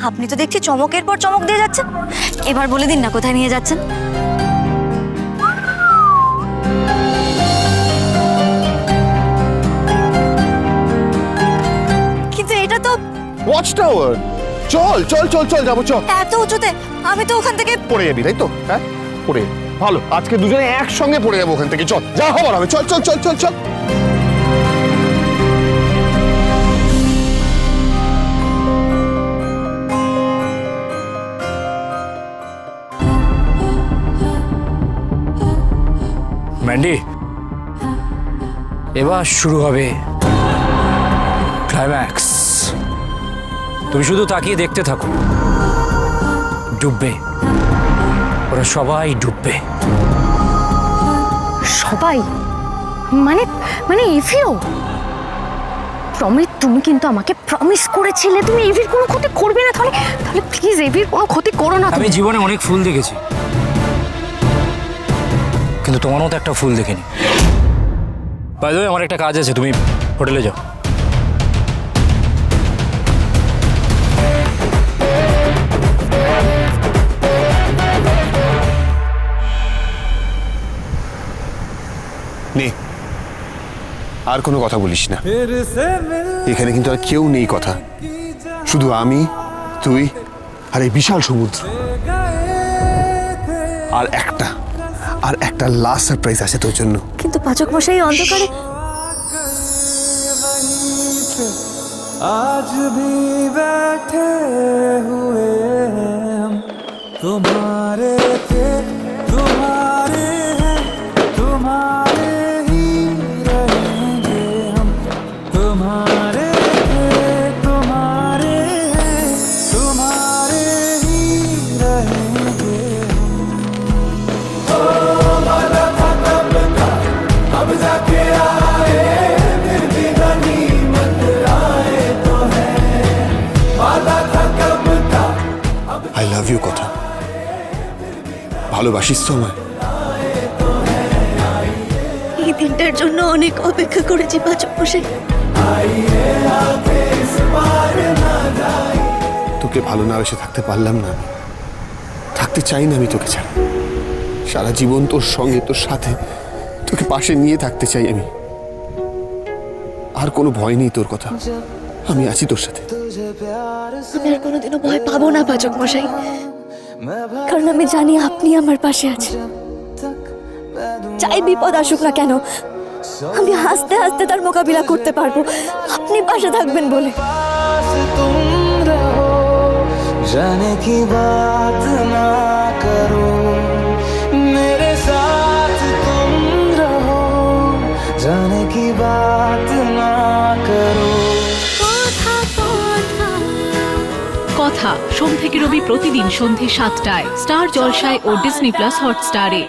আপনি তো দেখছি চমকের পর চমক দিয়ে যাচ্ছেন। এবার বলে দিন না কোথায় নিয়ে যাচ্ছেন। কিন্তু এটা তো ওয়াচ টাওয়ার। চল চল চল চল যাবো, চল। এত উঁচুতে, আমি তো ওখান থেকে পড়ে যাবি তাই তো? হ্যাঁ পড়ে যাবি। ভালো, আজকে দুজনে একসঙ্গে পড়ে যাবো ওখান থেকে। চল, যা হবার হবে। চল চল চল চল চল। ম্যান্ডি, এবার শুরু হবে ক্লাইম্যাক্স। তুমি শুধু তাকিয়ে দেখতে থাকো, ডুববে, ওরা সবাই ডুববে। সবাই মানে মানে ইভিও? প্রমিত, তুমি কিন্তু আমাকে প্রমিস করেছিলে তুমি এভির কোনো ক্ষতি করবে না। তাহলে তাহলে প্লিজ এভির কোনো ক্ষতি করো না। আমি জীবনে অনেক ফুল দেখেছি, কিন্তু তোমার মতো একটা ফুল দেখিনি। বাই দ্য ওয়ে, আমার একটা কাজ আছে, তুমি হোটেলে যাও। নে, আর কোনো কথা বলিস না। এখানে কিন্তু আর কেউ নেই কথা, শুধু আমি, তুই আর এই বিশাল সমুদ্র। আর একটা লাস্ট সারপ্রাইজ আছে তোর জন্য। কিন্তু পাচক মশাই অন্ধকারে। आज भी बैठे हुए हम तुम्हारे थे, तुम्हारे हैं, तुम्हारे ही रहेंगे हम। तुम्हारे थे, तुम्हारे हैं, तुम्हारे ही रहेंगे हम। ओ वादा था कब का, अब जाके आए, फिर भी गनीमत आए तो है। वादा था कब का। আই লাভ ইউ কথা। ভালোবাসিস তো আমায়? এই দিনটার জন্য অনেক অপেক্ষা করেছি পাচক মশাই। তোকে ভালো না বেসে থাকতে পারলাম না, আমি থাকতে চাই না আমি তোকে ছাড়া। সারা জীবন তোর সঙ্গে, তোর সাথে, তোকে পাশে নিয়ে থাকতে চাই আমি। আর কোনো ভয় নেই তোর কথা, আমি আছি তোর সাথে। আমি আর কোনোদিনও ভয় পাবো না পাচক মশাই, কারণ আমি জানি আপনি আমার পাশে আছেন। চাই বিপদ আসুক না কেন, আমি হাসতে হাসতে তার মোকাবিলা করতে পারবো, আপনি পাশে থাকবেন বলে। पास तुम रहो, जाने की बात ना करो, मेरे साथ तुम रहो, जाने की बात ना करो। কথা সোম থেকে রবি প্রতিদিন সন্ধে ৭টায় স্টার জলসায় ও ডিজনি প্লাস হটস্টারে।